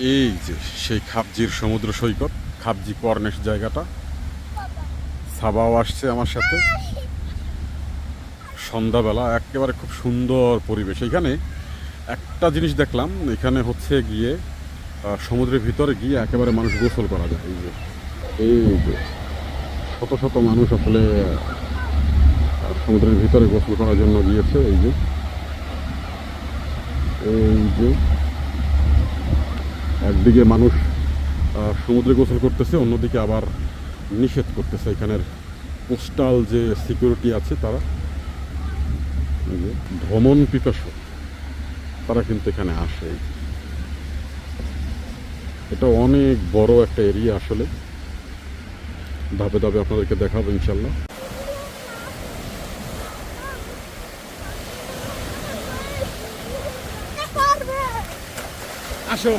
এই যে সেই খাবজির সমুদ্র সৈকত, খাবজি কর্নেশ জায়গাটা। সাবাও আসছে আমার সাথে। সন্ধ্যাবেলা একেবারে খুব সুন্দর পরিবেশ। এখানে একটা জিনিস দেখলাম, এখানে হচ্ছে গিয়ে সমুদ্রের ভিতরে গিয়ে একেবারে মানুষ গোসল করা যায়। এই যে শত শত মানুষ আসলে সমুদ্রের ভিতরে গোসল করার জন্য গিয়েছে। এই যে একদিকে মানুষ সমুদ্রে গোসল করতেছে, অন্যদিকে আবার নিষেধ করতেছে। এখানের কোস্টাল যে সিকিউরিটি আছে তারা, এই যে ভ্রমণ পিপাসু, তারা কিন্তু এখানে আসে। এটা অনেক বড় একটা এরিয়া আসলে। ধাপে ধাপে আপনাদেরকে দেখাবো ইনশাল্লাহ। আসো।